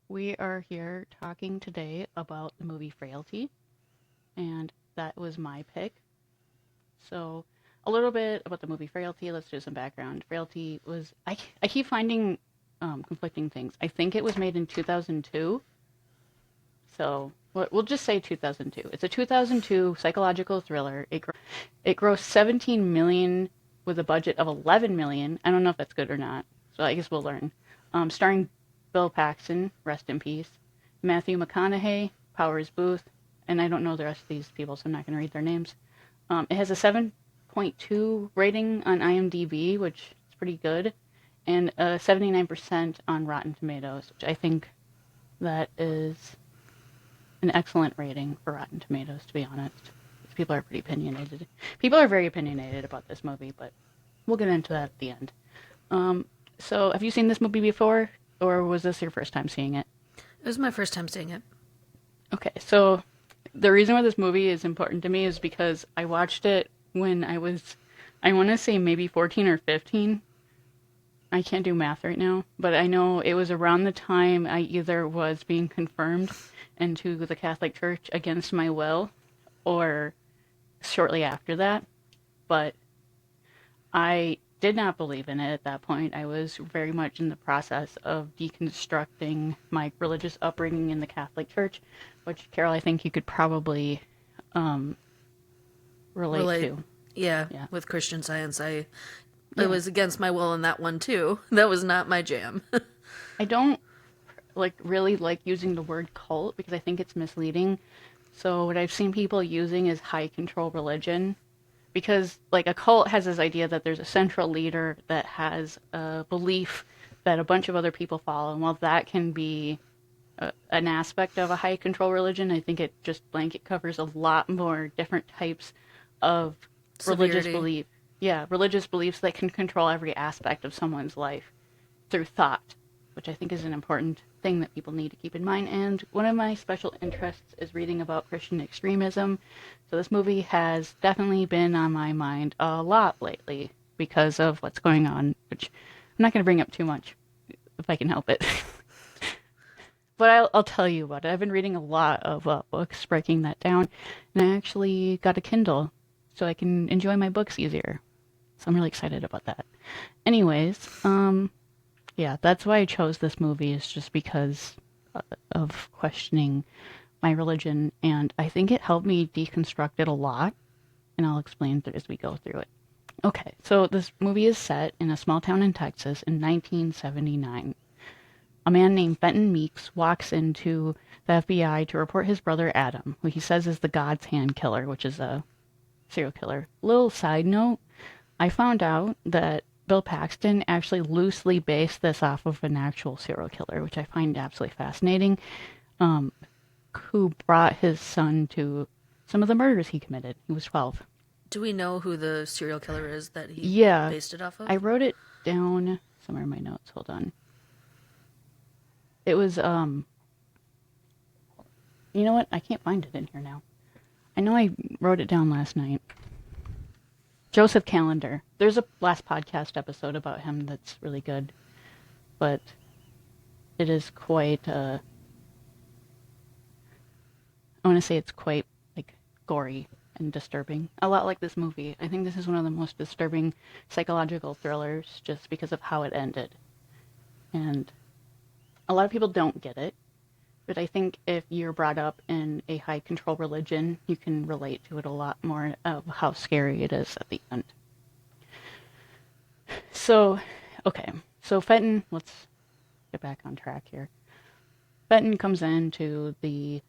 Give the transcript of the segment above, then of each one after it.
We are here talking today about the movie Frailty, and that was my pick. So, a little bit about the movie Frailty. Let's do some background. Frailty was, I keep finding conflicting things. I think it was made in 2002, so we'll just say 2002. It's a 2002 psychological thriller. It grossed 17 million with a budget of 11 million. I don't know if that's good or not, so I guess we'll learn. Starring Bill Paxton, rest in peace, Matthew McConaughey, Powers Booth, and I don't know the rest of these people, so I'm not going to read their names. It has a 7.2 rating on IMDb, which is pretty good, and a 79% on Rotten Tomatoes, which I think that is an excellent rating for Rotten Tomatoes, to be honest. People are pretty opinionated. People are very opinionated about this movie, but we'll get into that at the end. So, have you seen this movie before, or was this your first time seeing it? It was my first time seeing it. Okay, so the reason why this movie is important to me is because I watched it when I want to say maybe 14 or 15. I can't do math right now, but I know it was around the time I either was being confirmed into the Catholic Church against my will, or shortly after that. But I did not believe in it at that point. I was very much in the process of deconstructing my religious upbringing in the Catholic Church, which, Carol, I think you could probably um, relate Relate, to. yeah, Yeah. with Christian Science. I Yeah. was against my will in that one too. That was not my jam. I don't really like using the word cult because I think it's misleading. So what I've seen people using is high control religion, because like a cult has this idea that there's a central leader that has a belief that a bunch of other people follow, and while that can be an aspect of a high control religion, I think it just blanket covers a lot more different types of religious Severity. belief. Yeah, religious beliefs that can control every aspect of someone's life through thought, which I think is an important thing that people need to keep in mind. And one of my special interests is reading about Christian extremism. So this movie has definitely been on my mind a lot lately because of what's going on, which I'm not going to bring up too much if I can help it. But I'll tell you what, I've been reading a lot of books, breaking that down, and I actually got a Kindle so I can enjoy my books easier. So I'm really excited about that. Anyways, yeah, that's why I chose this movie, is just because of questioning my religion, and I think it helped me deconstruct it a lot, and I'll explain as we go through it. Okay, so this movie is set in a small town in Texas in 1979. A man named Fenton Meeks walks into the FBI to report his brother Adam, who he says is the God's Hand killer, which is a serial killer. Little side note, I found out that Bill Paxton actually loosely based this off of an actual serial killer, which I find absolutely fascinating, um, who brought his son to some of the murders he committed. He was 12. Do we know who the serial killer is that he Yeah, based it off I of? wrote it down somewhere in my notes. Hold on. It was, you know what? I can't find it in here now. I know I wrote it down last night. Joseph Calendar. There's a last podcast episode about him that's really good, but it is quite, I want to say it's quite, like, gory and disturbing. A lot like this movie. I think this is one of the most disturbing psychological thrillers just because of how it ended. And a lot of people don't get it, but I think if you're brought up in a high control religion, you can relate to it a lot more of how scary it is at the end. So, okay. So Fenton, let's get back on track here. Fenton comes into the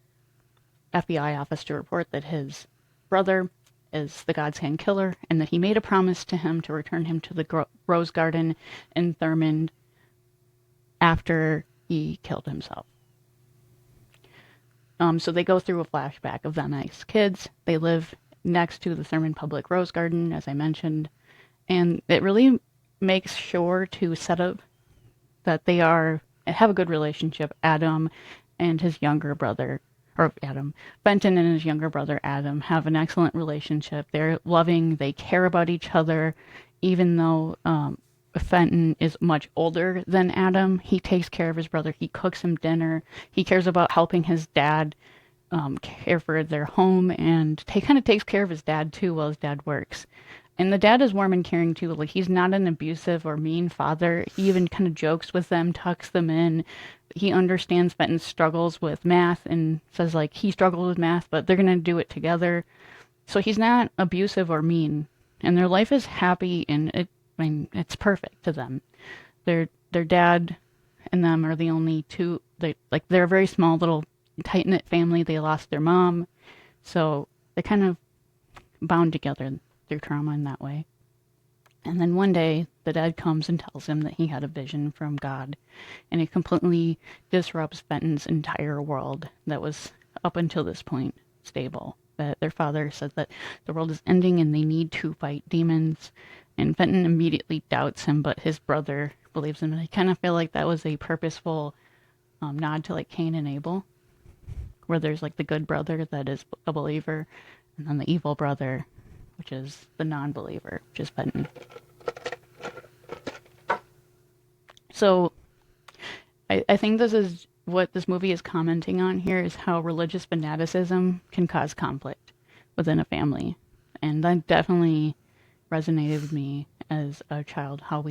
FBI office to report that his brother is the God's Hand killer and that he made a promise to him to return him to the Rose Garden in Thurmond after he killed himself. So they go through a flashback of them as kids. They live next to the Thurmond Public Rose Garden, as I mentioned, and it really makes sure to set up that they have a good relationship. Adam and his younger brother, or Adam, Fenton and his younger brother Adam have an excellent relationship. They're loving. They care about each other, even though Fenton is much older than Adam. He takes care of his brother. He cooks him dinner. He cares about helping his dad care for their home, and he kind of takes care of his dad too while his dad works. And the dad is warm and caring too. Like, he's not an abusive or mean father. He even kind of jokes with them, tucks them in. He understands Fenton's struggles with math and says, like, he struggled with math, but they're going to do it together. So he's not abusive or mean. And their life is happy, and I mean, it's perfect to them. Their dad and them are the only two. They're a very small little tight knit family. They lost their mom, so they kind of bound together through trauma in that way. And then one day, the dad comes and tells him that he had a vision from God, and it completely disrupts Fenton's entire world that was up until this point stable. That their father said that the world is ending and they need to fight demons. And Fenton immediately doubts him, but his brother believes him. And I kind of feel like that was a purposeful nod to like Cain and Abel, where there's like the good brother that is a believer, and then the evil brother, which is the non-believer, which is Fenton. So I think this is what this movie is commenting on here, is how religious fanaticism can cause conflict within a family. And that definitely resonated with me as a child, how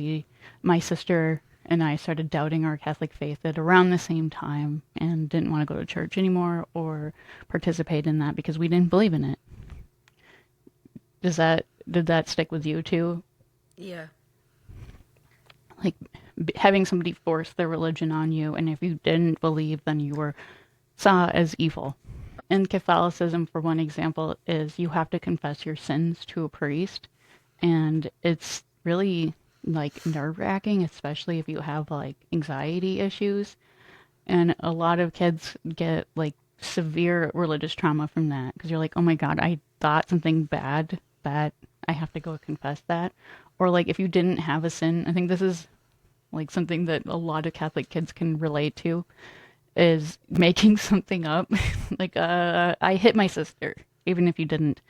my sister and I started doubting our Catholic faith at around the same time and didn't want to go to church anymore or participate in that because we didn't believe in it. Did that stick with you too? Yeah. Like having somebody force their religion on you, and if you didn't believe, then you were saw as evil. In Catholicism, for one example, is you have to confess your sins to a priest, and it's really like nerve-wracking, especially if you have like anxiety issues. And a lot of kids get like severe religious trauma from that because you're like, oh my God, I thought something bad that I have to go confess that. Or like if you didn't have a sin, I think this is like something that a lot of Catholic kids can relate to, is making something up. Like, I hit my sister, even if you didn't,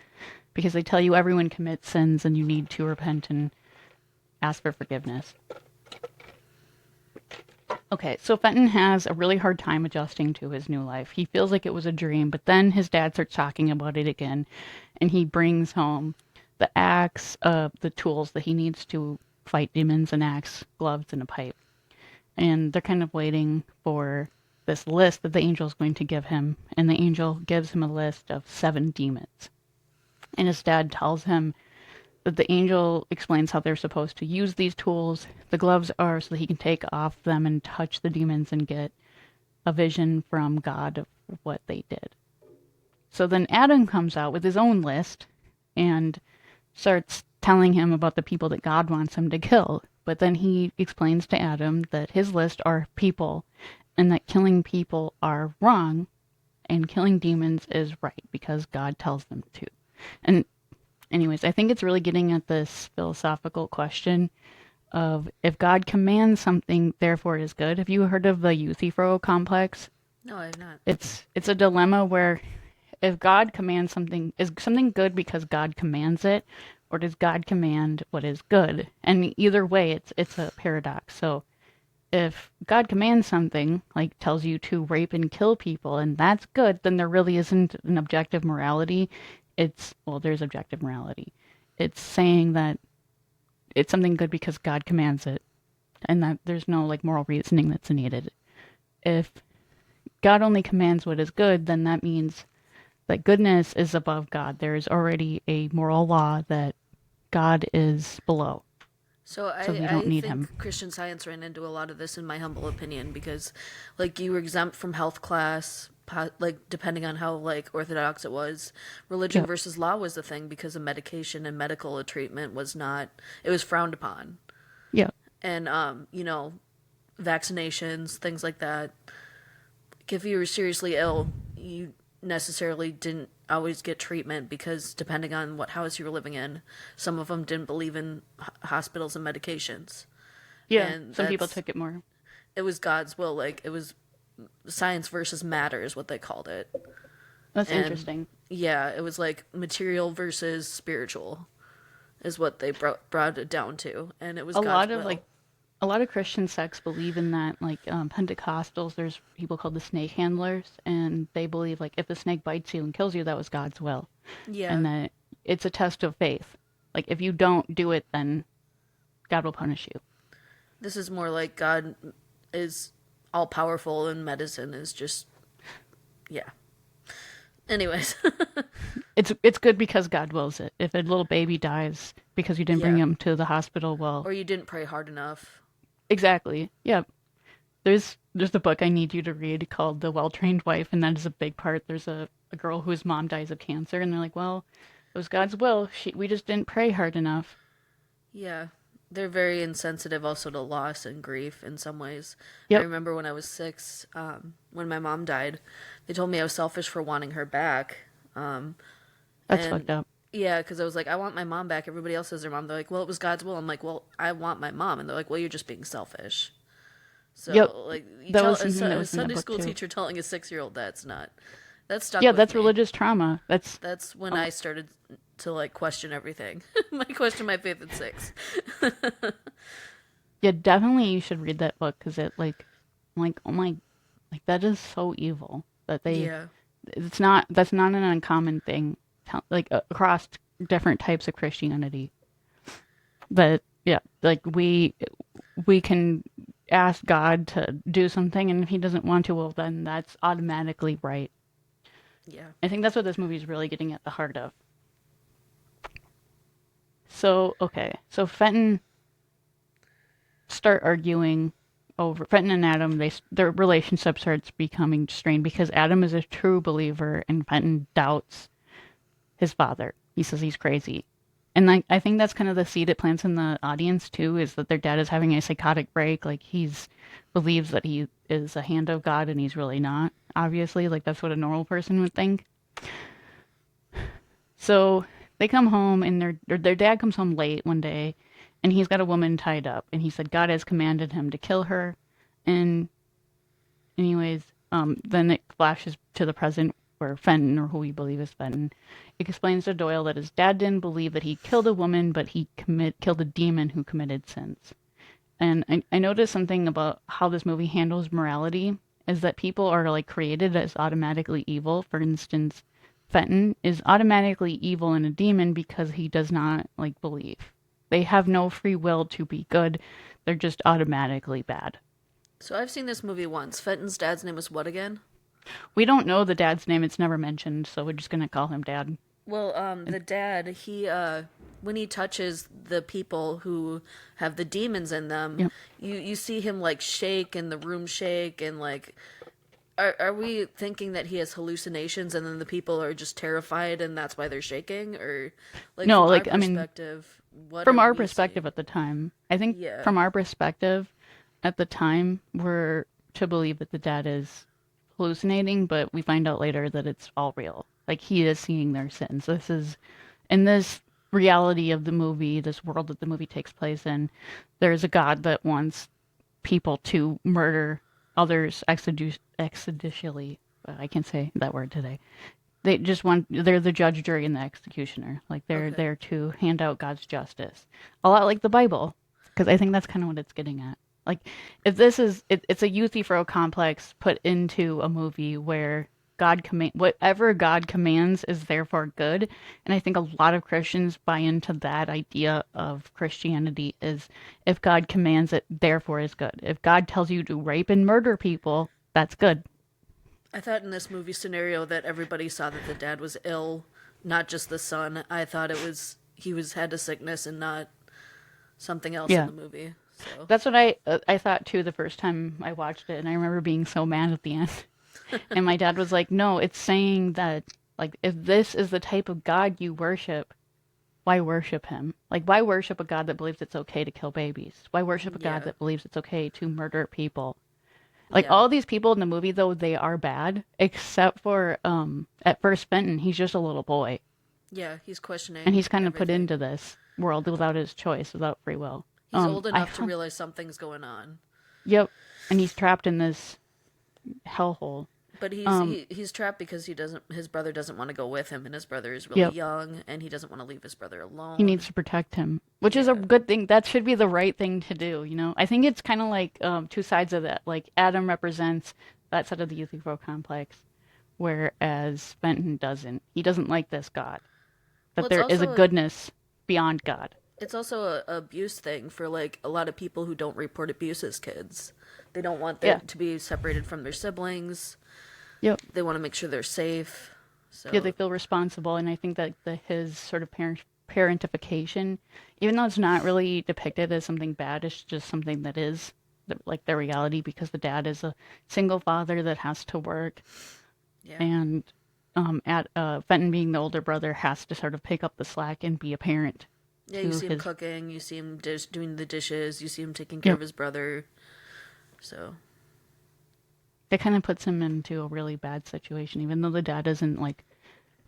because they tell you everyone commits sins and you need to repent and ask for forgiveness. Okay, so Fenton has a really hard time adjusting to his new life. He feels like it was a dream, but then his dad starts talking about it again, and he brings home the axe, the tools that he needs to fight demons, an axe, gloves, and a pipe. And they're kind of waiting for this list that the angel is going to give him, and the angel gives him a list of 7 demons. And his dad tells him that the angel explains how they're supposed to use these tools. The gloves are so that he can take off them and touch the demons and get a vision from God of what they did. So then Adam comes out with his own list and starts telling him about the people that God wants him to kill. But then he explains to Adam that his list are people and that killing people are wrong and killing demons is right because God tells them to. And anyways, I think it's really getting at this philosophical question of if God commands something, therefore it is good. Have you heard of the Euthyphro complex? No, I have not. It's a dilemma where if God commands something, is something good because God commands it, or does God command what is good? And either way, it's a paradox. So if God commands something, like tells you to rape and kill people, and that's good, then there really isn't an objective morality. There's objective morality. It's saying that it's something good because God commands it, and that there's no like moral reasoning that's needed. If God only commands what is good, then that means that goodness is above God. There is already a moral law that God is below. So We I don't need think him. Christian Science ran into a lot of this, in my humble opinion, because like you were exempt from health class, like depending on how like orthodox it was. Religion versus law was the thing because of medication and medical treatment was not. It was frowned upon. Yeah. And vaccinations, things like that. Like if you were seriously ill, you necessarily didn't always get treatment because depending on what house you were living in, some of them didn't believe in hospitals and medications. Yeah. And Some people took it more. it was God's will. Like it was science versus matter is what they called it. That's And interesting. yeah, it was like material versus spiritual. is what they brought it down to, and it was A God's lot of will. a lot of Christian sects believe in that. Like Pentecostals, there's people called the snake handlers, and they believe like if a snake bites you and kills you, that was God's will, Yeah, and that it's a test of faith. Like if you don't do it, then God will punish you. this is more like God is all powerful, and medicine is just, yeah. Anyways, It's good because God wills it. If a little baby dies because you didn't bring yeah. him to the hospital, well, Or you didn't pray hard enough. exactly. Yeah. There's a book I need you to read called The Well-Trained Wife, and that is a big part. There's a girl whose mom dies of cancer, and they're like, well, it was God's will. We just didn't pray hard enough. Yeah. They're very insensitive also to loss and grief in some ways. I Yep, remember when I was 6, when my mom died, they told me I was selfish for wanting her back. that's And fucked up. yeah, because I was like, I want my mom back. Everybody else has their mom. They're like, well, it was God's will. I'm like, well, I want my mom. And they're like, well, you're just being selfish. Yep, So, like, you that tell was something that a was in that Sunday book school too. teacher telling a 6-year-old that's not, that stuck Yeah, with that's me. religious trauma. That's when Oh, I started to, like, question everything. I question my faith at 6. yeah, definitely you should read that book because like, oh my, like that is so evil that they Yeah. that's not an uncommon thing, like across different types of Christianity. But yeah, like we can ask God to do something, and if He doesn't want to, well, then that's automatically right. Yeah. I think that's what this movie is really getting at the heart of. So okay, so Fenton start arguing over Fenton and Adam. Their relationship starts becoming strained because Adam is a true believer, and Fenton doubts his father. He says he's crazy. And I think that's kind of the seed it plants in the audience too, is that their dad is having a psychotic break. Like he's believes that he is a hand of God and he's really not, obviously. Like that's what a normal person would think. So they come home and their dad comes home late one day and he's got a woman tied up and he said God has commanded him to kill her. And anyways, then it flashes to the present where Fenton, or who we believe is Fenton, explains to Doyle that his dad didn't believe that he killed a woman, but he killed a demon who committed sins. And I noticed something about how this movie handles morality is that people are like created as automatically evil. For instance, Fenton is automatically evil and a demon because he does not like believe. They have no free will to be good. They're just automatically bad. So I've seen this movie once. Fenton's dad's name was what again? We don't know the dad's name. It's never mentioned, so we're just gonna call him Dad. Well, the dad, when he touches the people who have the demons in them, Yep. you see him like shake and the room shake and like, are we thinking that he has hallucinations and then the people are just terrified and that's why they're shaking, or like No, from our like I mean, perspective, what from are our we perspective seeing? at the time, I think Yeah, from our perspective at the time, we're to believe that the dad is hallucinating, but we find out later that it's all real. Like he is seeing their sins. This is in this reality of the movie, this world that the movie takes place in. There's a God that wants people to murder others extrajudicially. I can't say that word today. They're the judge, jury, and the executioner. Like they're okay. there to hand out God's justice. A lot like the Bible, because I think that's kind of what it's getting at. Like if this is it's a Euthyphro complex put into a movie where whatever God commands is therefore good, and I think a lot of Christians buy into that idea of Christianity is if God commands it, therefore is good. If God tells you to rape and murder people, that's good. I thought in this movie scenario that everybody saw that the dad was ill, not just the son. I thought it was he was had a sickness and not something else in Yeah. the movie. So That's what I thought too the first time I watched it, and I remember being so mad at the end. And my dad was like, "No, it's saying that like if this is the type of God you worship, why worship him? Like why worship a God that believes it's okay to kill babies? Why worship a God yeah, that believes it's okay to murder people? Like yeah, all these people in the movie though, they are bad, except for at first Fenton, he's just a little boy, yeah. He's and questioning he's kind of put into everything. this world without his choice, without free will. He's old I enough to found, realize something's going on. yep, and he's trapped in this hellhole. But he's trapped because his brother doesn't want to go with him, and his brother is really Yep. young, and he doesn't want to leave his brother He alone. needs to protect him, which is a Yeah. good thing. That should be the right thing to do, you know? I think it's kind of like two sides of that. Like Adam represents that side of the UFO complex, whereas Fenton doesn't. He doesn't like this God, Well, that there is a goodness beyond God. it's also a abuse thing for like a lot of people who don't report abuse as kids. They don't want Yeah. to be separated from their siblings. Yep. They want to make sure they're safe. Yeah, they So feel responsible, and I think that his sort of parentification, even though it's not really depicted as something bad, it's just something that is like the reality because the dad is a single father that has to work, yeah. and at Fenton being the older brother has to sort of pick up the slack and be a parent Yeah, you to see him his. cooking, you see him doing the dishes, you see him taking care of Yep. his brother. So, It kind of puts him into a really bad situation, even though the dad isn't like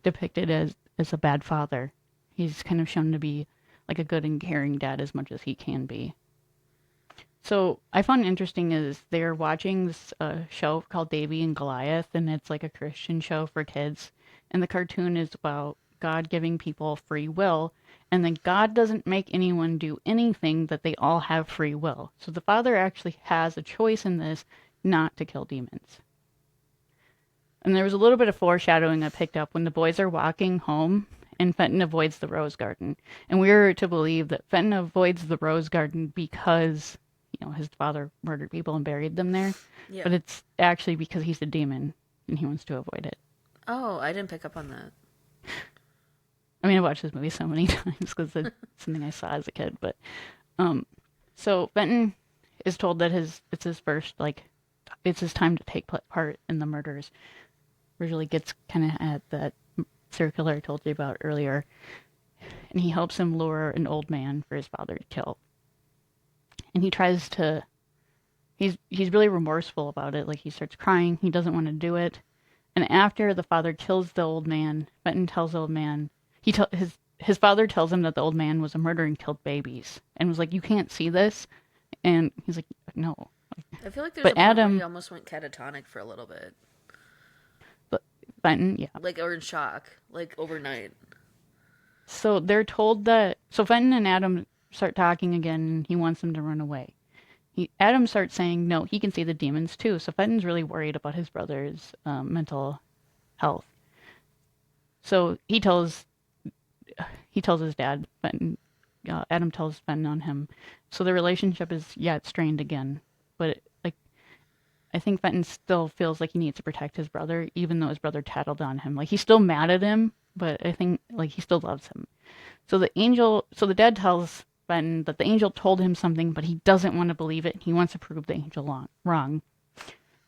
depicted as a bad father. He's kind of shown to be like a good and caring dad as much as he can be. So I found interesting is they're watching this show called Davy and Goliath, and it's like a Christian show for kids. And the cartoon is about God giving people free will, and then God doesn't make anyone do anything, that they all have free will. So the father actually has a choice in this not to kill demons. And there was a little bit of foreshadowing I picked up when the boys are walking home and Fenton avoids the rose garden. And we are to believe that Fenton avoids the rose garden because, you know, his father murdered people and buried them there. yeah. But it's actually because he's a demon and he wants to avoid it. Oh, I didn't pick up on that. I mean, I watched this movie so many times because it's something I saw as a kid. But so Fenton is told that it's his first, like, it's his time to take part in the murders. Really gets kind of at that circular I told you about earlier, and he helps him lure an old man for his father to kill. And he tries to, he's really remorseful about it. Like he starts crying. He doesn't want to do it. And after the father kills the old man, Fenton tells the old man, his father tells him that the old man was a murderer and killed babies, and was like, "You can't see this." And he's like, "No." I feel like there's a But point where he Adam, almost went catatonic for a little bit. but Fenton, yeah. Like, or in shock, like overnight. So they're told that. So Fenton and Adam start talking again, and he wants them to run away. Adam starts saying no, he can see the demons too. So Fenton's really worried about his brother's mental health. So he tells his dad. Fenton, Adam tells Fenton on him. So the relationship is it's strained again. But like I think Fenton still feels like he needs to protect his brother, even though his brother tattled on him. Like he's still mad at him, but I think like he still loves him. So the dad tells Fenton that the angel told him something, but he doesn't want to believe it. He wants to prove the angel wrong.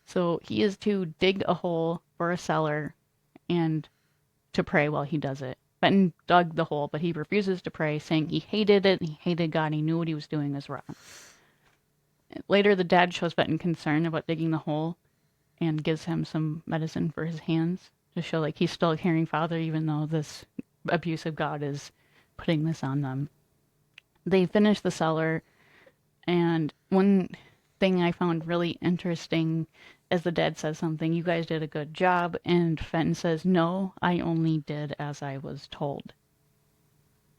So he is to dig a hole for a cellar and to pray while he does it. Fenton dug the hole, but he refuses to pray, saying he hated it, he hated God, he knew what he was doing was wrong. Later, the dad shows Fenton concern about digging the hole and gives him some medicine for his hands to show like he's still a caring father, even though this abusive God is putting this on them. They finish the cellar, and one thing I found really interesting is the dad says something, "You guys did a good job," and Fenton says, "No, I only did as I was told."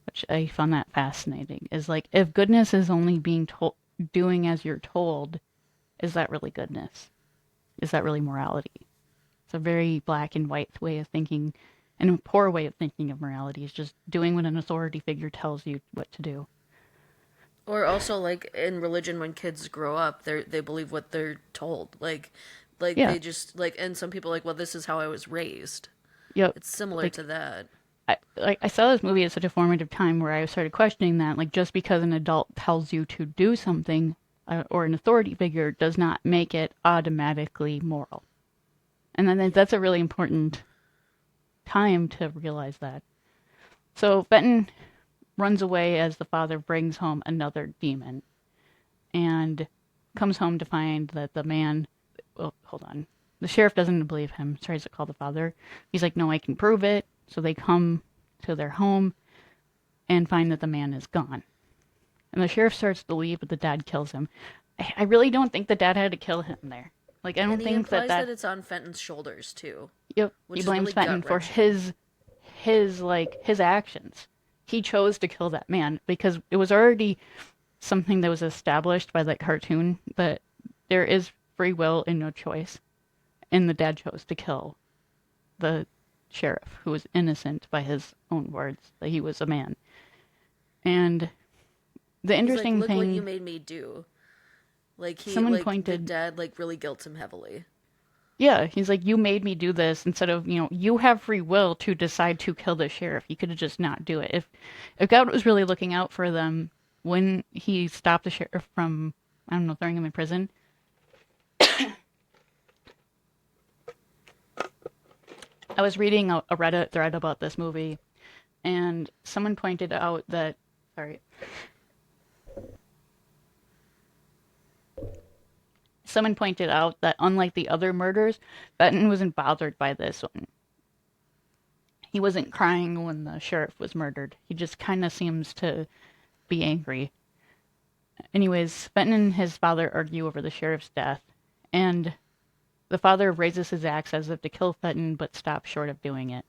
Which I found that fascinating. Is like, if goodness is only being told, doing as you're told, is that really goodness? Is that really morality? It's a very black and white way of thinking, and a poor way of thinking of morality is just doing what an authority figure tells you what to do. Or also, like in religion, when kids grow up, they believe what they're told. Like Yeah. they just like, and some people are like, well, this is how I was raised. Yep. It's similar Like to that. I saw this movie at such a formative time where I started questioning that. Like just because an adult tells you to do something, or an authority figure, does not make it automatically moral. And then that's a really important time to realize that. So Fenton runs away as the father brings home another demon, and comes home to find that the man. Well, hold on. The sheriff doesn't believe him. Tries to call the father. He's like, "No, I can prove it." So they come to their home and find that the man is gone. And the sheriff starts to leave, but the dad kills him. I really don't think the dad had to kill him there. Like, I And don't he think implies that that it's on Fenton's shoulders too, yep, he which is blames really Fenton gut for wrenching. his actions. He chose to kill that man because it was already something that was established by that cartoon that there is free will and no choice. And the dad chose to kill the sheriff who was innocent by his own words that he was a man. And the He's like, interesting "Look what you thing, made me do." Like someone the pointed, dad like really guilts him heavily. yeah, he's like, you made me do this instead of, you have free will to decide to kill the sheriff. You could have just not do it. If God was really looking out for them when he stopped the sheriff from, I don't know, throwing him in prison. I was reading a Reddit thread about this movie, and someone pointed out that, sorry, someone pointed out that unlike the other murders, Benton wasn't bothered by this one. He wasn't crying when the sheriff was murdered. He just kind of seems to be angry. Anyways, Benton and his father argue over the sheriff's death, and the father raises his axe as if to kill Fenton, but stops short of doing it.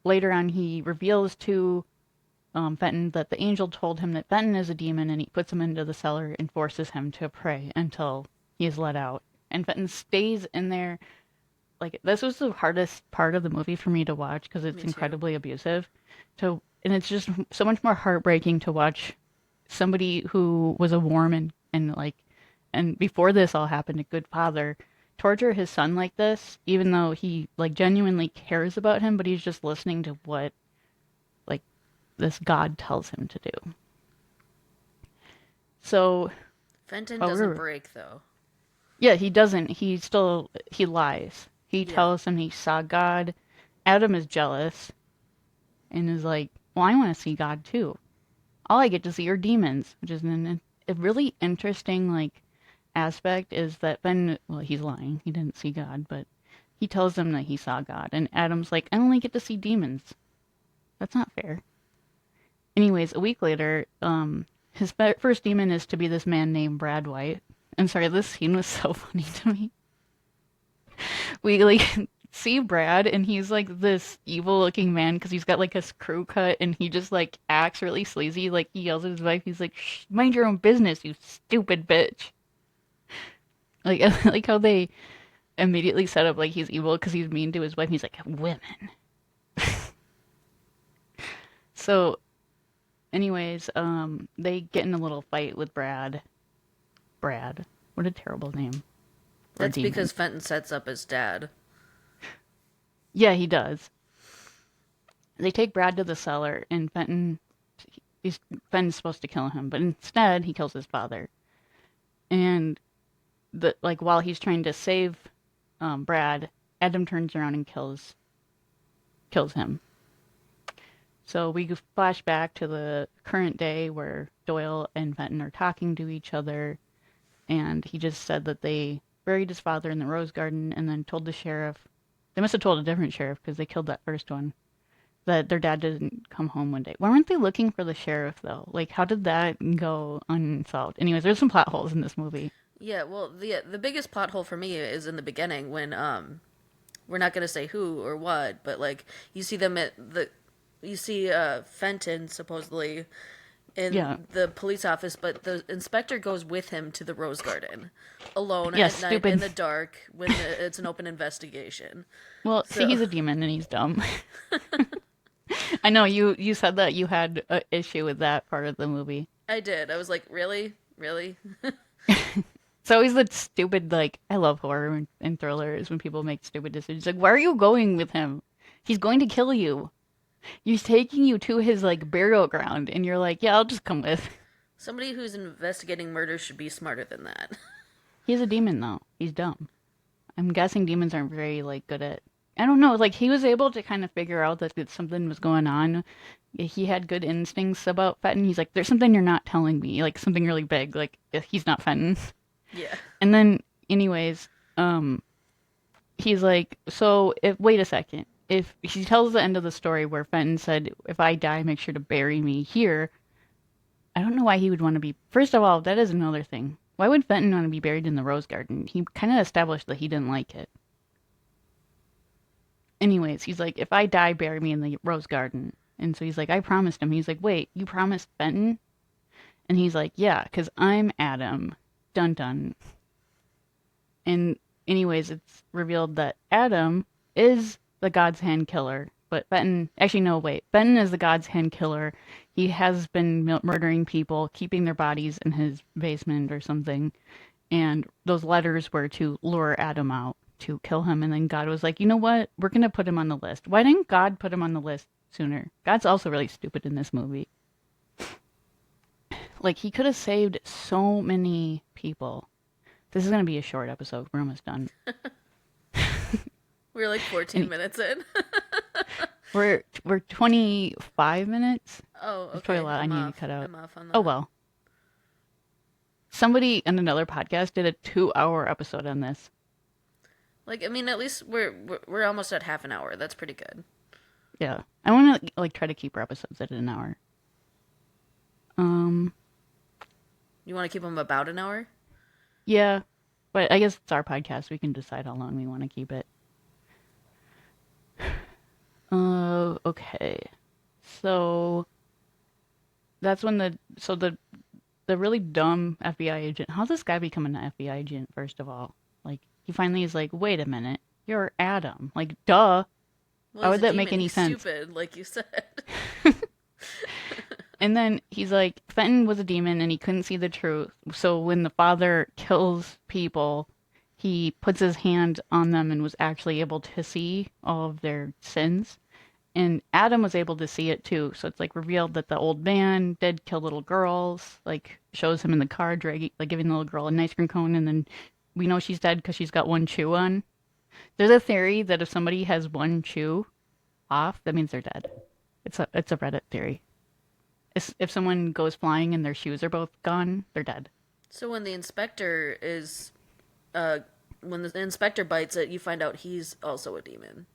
Later on, he reveals to Fenton that the angel told him that Fenton is a demon, and he puts him into the cellar and forces him to pray until he is let out. And Fenton stays in there. Like, this was the hardest part of the movie for me to watch because it's Me too. incredibly abusive. And it's just so much more heartbreaking to watch somebody who was a warm and before this all happened, a good father torture his son like this, even though he like genuinely cares about him, but he's just listening to what like this God tells him to do. So, Fenton oh, doesn't break though. yeah, he doesn't. He lies. He Yeah. tells him he saw God. Adam is jealous and is like, "Well, I want to see God too. All I get to see are demons," which is a really interesting like aspect is that Ben, well, he's lying. He didn't see God, but he tells them that he saw God, and Adam's like, "I only get to see demons. That's not fair." Anyways, a week later, his first demon is to be this man named Brad White. I'm sorry, this scene was so funny to me. We like see Brad, and he's like this evil-looking man because he's got like a crew cut, and he just like acts really sleazy. Like he yells at his wife, he's like, "Shh, mind your own business, you stupid bitch." Like like how they immediately set up like he's evil because he's mean to his wife. He's like, "Women." So, anyways, they get in a little fight with Brad. Brad, what a terrible name for a That's demon. because Fenton sets up his dad. Yeah, he does. They take Brad to the cellar, and Fenton's supposed to kill him, but instead he kills his father. And while he's trying to save Brad, Adam turns around and kills him. So we flash back to the current day where Doyle and Fenton are talking to each other, and he just said that they buried his father in the rose garden and then told the sheriff. They must have told a different sheriff because they killed that first one. That their dad didn't come home one day. Why weren't they looking for the sheriff though? Like, how did that go unsolved? Anyways, there's some plot holes in this movie. Yeah, well, the biggest plot hole for me is in the beginning when we're not gonna say who or what, but like you see them at the you see Fenton supposedly Yeah, in the police office, but the inspector goes with him to the rose garden alone yeah, at night in stupid. the dark when it's an open investigation. Well, see, So he's a demon and he's dumb. I know you said that you had an issue with that part of the movie. I did. I was like, really, really. It's always the stupid like I love horror and thrillers when people make stupid decisions. Like, why are you going with him? He's going to kill you. He's taking you to his like burial ground, and you're like, yeah, I'll just come with. Somebody who's investigating murder should be smarter than that. He's a demon though. He's dumb. I'm guessing demons aren't very like good at. I don't know. Like he was able to kind of figure out that something was going on. He had good instincts about Fenton. He's like, "There's something you're not telling me. Like something really big. Like he's not Fenton." Yeah. And then, anyways, he's like, "So if wait a second. If he tells the end of the story where Fenton said, if I die, make sure to bury me here." I don't know why he would want to be. First of all, that is another thing. Why would Fenton want to be buried in the rose garden? He kind of established that he didn't like it. Anyways, he's like, if I die, bury me in the rose garden. And so he's like, I promised him. He's like, wait, you promised Fenton? And he's like, yeah, because I'm Adam. Dun dun. And anyways, it's revealed that Adam is the God's Hand killer. But Fenton, actually, no, wait. Fenton is the God's Hand killer. He has been murdering people, keeping their bodies in his basement or something. And those letters were to lure Adam out to kill him. And then God was like, you know what? We're going to put him on the list. Why didn't God put him on the list sooner? God's also really stupid in this movie. Like, he could have saved so many people. This is going to be a short episode. We're almost done. We're like 14 minutes in. We're 25 minutes. Oh, okay. That's probably a lot I need to cut out. I'm off on that. Oh, well. Somebody on another podcast did a 2-hour episode on this. Like, I mean, at least we're almost at half an hour. That's pretty good. Yeah. I want to, like, try to keep our episodes at an hour. You want to keep them about an hour? Yeah. But I guess it's our podcast. We can decide how long we want to keep it. Okay. So that's when the really dumb FBI agent. How's this guy become an FBI agent, first of all? Like, he finally is like, wait a minute, you're Adam. Like, duh. Well, How would that demon. make any He's sense? Stupid, like you said. And then he's like, Fenton was a demon and he couldn't see the truth. So when the father kills people, he puts his hand on them and was actually able to see all of their sins. And Adam was able to see it too. So it's like revealed that the old man did kill little girls, like shows him in the car, dragging, like giving the little girl an ice cream cone. And then we know she's dead because she's got one chew on. There's a theory that if somebody has one chew off, that means they're dead. It's a Reddit theory. If someone goes flying and their shoes are both gone, they're dead. So when the inspector is, when the inspector bites it, you find out he's also a demon.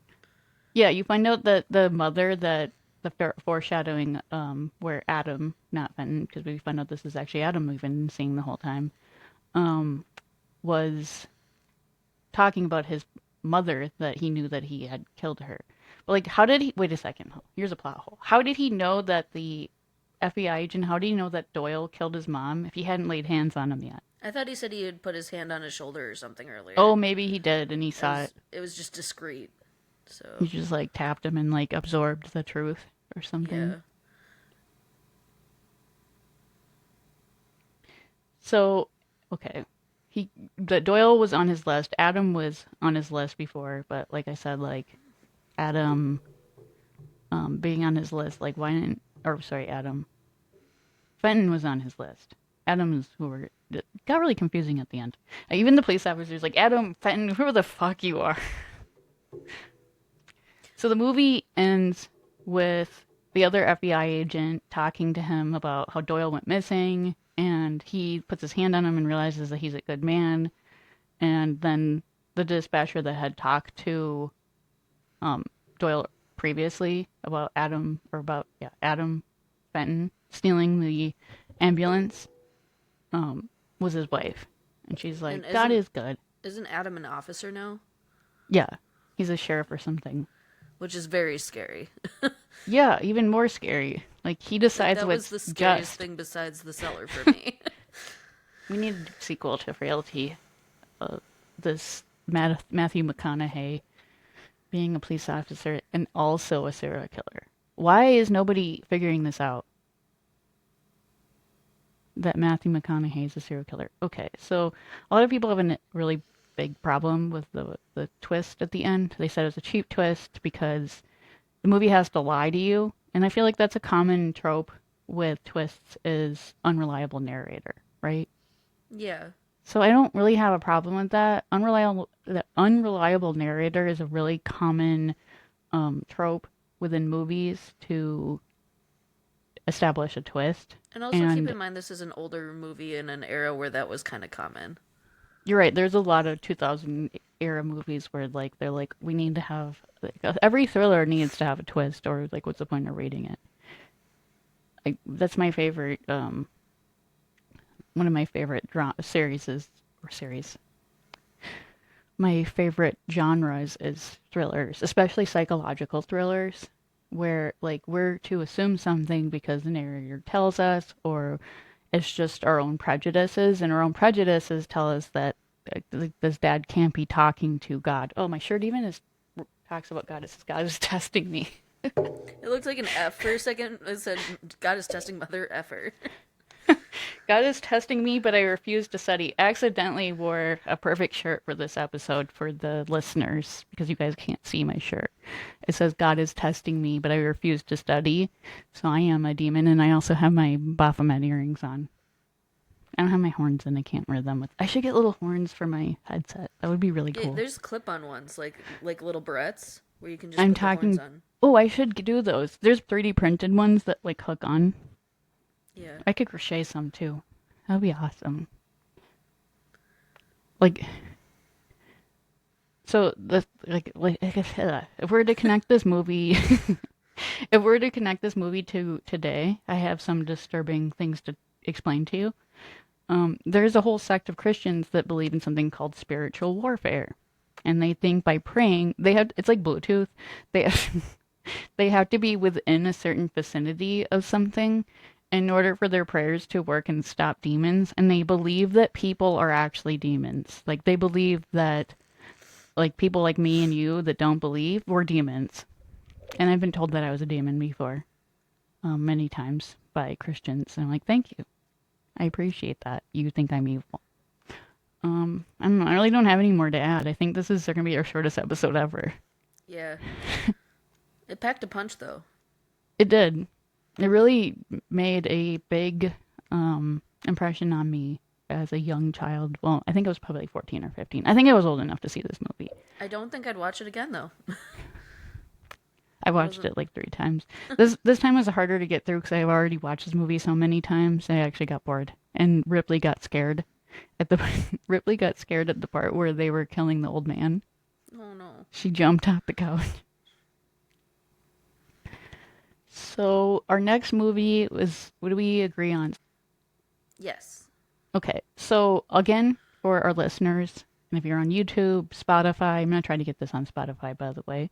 Yeah, you find out that the mother, that the foreshadowing, where Adam, not Fenton, because we find out this is actually Adam we've been seeing the whole time, was talking about his mother, that he knew that he had killed her. But like, how did he? Wait a second. Here's a plot hole. How did he know that the FBI agent? How did he know that Doyle killed his mom if he hadn't laid hands on him yet? I thought he said he had put his hand on his shoulder or something earlier. Oh, maybe he did, and he saw it. It was just discreet. So he just like tapped him and like absorbed the truth or something. Yeah. So, okay. The Doyle was on his list. Adam was on his list before, but like I said, like Adam being on his list, like why didn't, or sorry, Adam. Fenton was on his list. Adam's it got really confusing at the end. Even the police officer's like, Adam, Fenton, whoever the fuck you are. So the movie ends with the other FBI agent talking to him about how Doyle went missing, and he puts his hand on him and realizes that he's a good man. And then the dispatcher that had talked to Doyle previously about Adam Fenton stealing the ambulance was his wife. And she's like, God is good. Isn't Adam an officer now? Yeah, he's a sheriff or something. Which is very scary. Yeah, even more scary. Like, he decides what's just. That was the scariest thing besides the cellar for me. We need a sequel to Frailty. This Matthew McConaughey being a police officer and also a serial killer. Why is nobody figuring this out? That Matthew McConaughey is a serial killer. Okay, so a lot of people have a really big problem with the twist at the end. They said it was a cheap twist because the movie has to lie to you. And I feel like that's a common trope with twists, is unreliable narrator, right? Yeah. So I don't really have a problem with that. Unreliable narrator is a really common trope within movies to establish a twist. And also keep in mind this is an older movie in an era where that was kind of common. You're right. There's a lot of 2000 era movies where like they're like, we need to have every thriller needs to have a twist, or like what's the point of reading it? That's my favorite one of my favorite series. My favorite genres is thrillers, especially psychological thrillers, where like we're to assume something because the narrator tells us, or it's just our own prejudices, and our own prejudices tell us that this dad can't be talking to God. Oh, my shirt even talks about God. It says God is testing me. It looked like an F for a second. It said, God is testing mother effer. God is testing me, but I refuse to study. I accidentally wore a perfect shirt for this episode for the listeners because you guys can't see my shirt. It says God is testing me, but I refuse to study. So I am a demon, and I also have my Baphomet earrings on. I don't have my horns and I can't wear them. I should get little horns for my headset. That would be really Yeah, cool. there's clip-on ones, like little barrettes, where you can just I'm put the horns talking. on. Oh, I should do those. There's 3D printed ones that like hook on. Yeah. I could crochet some too. That'd be awesome. Like, so the if we're to connect this movie, if we're to connect this movie to today, I have some disturbing things to explain to you. There's a whole sect of Christians that believe in something called spiritual warfare, and they think by praying they have. It's like Bluetooth. They have, they have to be within a certain vicinity of something in order for their prayers to work and stop demons. And they believe that people are actually demons. Like they believe that like people like me and you that don't believe we're demons. And I've been told that I was a demon before, many times by Christians. And I'm like, thank you. I appreciate that. You think I'm evil. I don't know. I really don't have any more to add. I think this is going to be our shortest episode ever. Yeah. It packed a punch, though. It did. It really made a big impression on me as a young child. Well, I think I was probably 14 or 15. I think I was old enough to see this movie. I don't think I'd watch it again, though. I watched it like 3 times. This time was harder to get through because I've already watched this movie so many times. I actually got bored, and Ripley got scared at the Ripley got scared at the part where they were killing the old man. Oh no! She jumped off the couch. So our next movie was. What do we agree on? Yes. Okay. So again, for our listeners, and if you're on YouTube, Spotify, I'm gonna try to get this on Spotify, by the way.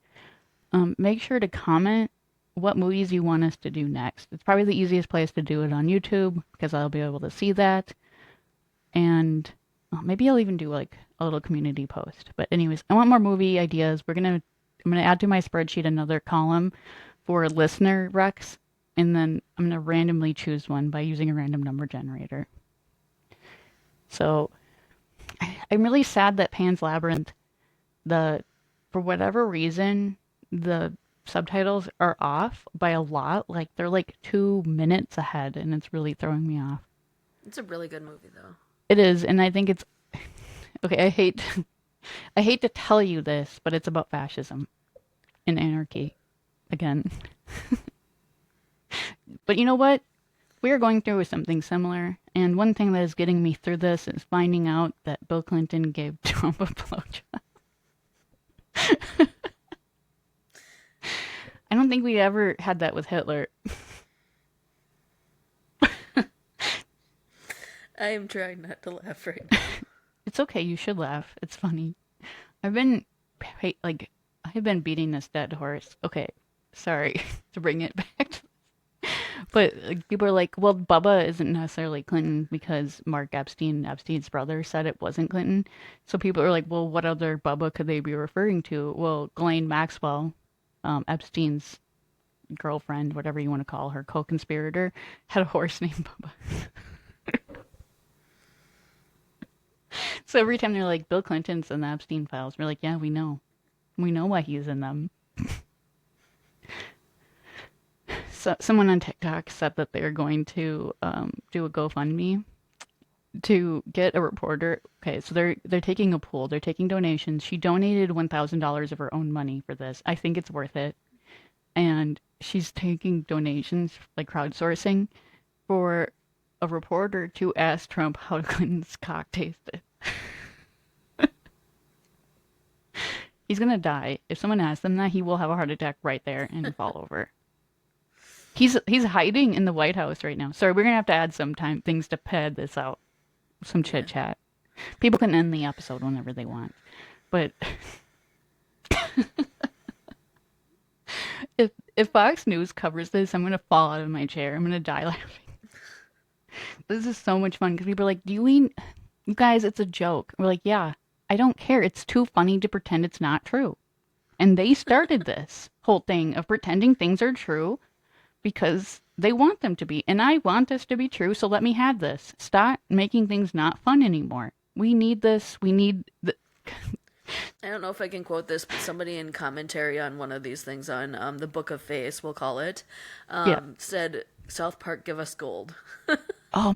Make sure to comment what movies you want us to do next. It's probably the easiest place to do it on YouTube because I'll be able to see that. And maybe I'll even do like a little community post. But anyways, I want more movie ideas. I'm gonna add to my spreadsheet another column for listener recs, and then I'm gonna randomly choose one by using a random number generator. So I'm really sad that Pan's Labyrinth, for whatever reason, the subtitles are off by a lot. Like they're like 2 minutes ahead, and it's really throwing me off. It's a really good movie, though. It is, and I think it's okay. I hate to tell you this, but it's about fascism and anarchy again. But you know what? We are going through something similar, and one thing that is getting me through this is finding out that Bill Clinton gave Trump a blowjob. I don't think we ever had that with Hitler. I am trying not to laugh right now. It's okay. You should laugh. It's funny. I've been like I've been beating this dead horse. Okay, sorry to bring it back to but like, people are like, well, Bubba isn't necessarily Clinton because Mark Epstein, Epstein's brother, said it wasn't Clinton. So people are like, well, what other Bubba could they be referring to? Well, Ghislaine Maxwell, Epstein's girlfriend, whatever you want to call her, co-conspirator, had a horse named Bubba. So every time they're like, Bill Clinton's in the Epstein files, we're like, yeah, we know. We know why he's in them. So someone on TikTok said that they're going to do a GoFundMe to get a reporter. Okay, so they're taking a pool. They're taking donations. She donated $1,000 of her own money for this. I think it's worth it. And she's taking donations, like crowdsourcing, for a reporter to ask Trump how Clinton's cock tasted. He's gonna die. If someone asks him that, he will have a heart attack right there and fall over. He's hiding in the White House right now. Sorry, we're gonna have to add some things to pad this out. some Yeah. chit chat. People can end the episode whenever they want, but if Fox News covers this, I'm gonna fall out of my chair. I'm gonna die laughing. This is so much fun because people are like, "Do you mean, you guys? It's a joke." We're like, "Yeah, I don't care. It's too funny to pretend it's not true." And they started this whole thing of pretending things are true because they want them to be. And I want this to be true, so let me have this. Stop making things not fun anymore. We need this. We need I don't know if I can quote this, but somebody in commentary on one of these things on the Book of Face, we'll call it, yeah. said, "South Park, give us gold." Oh,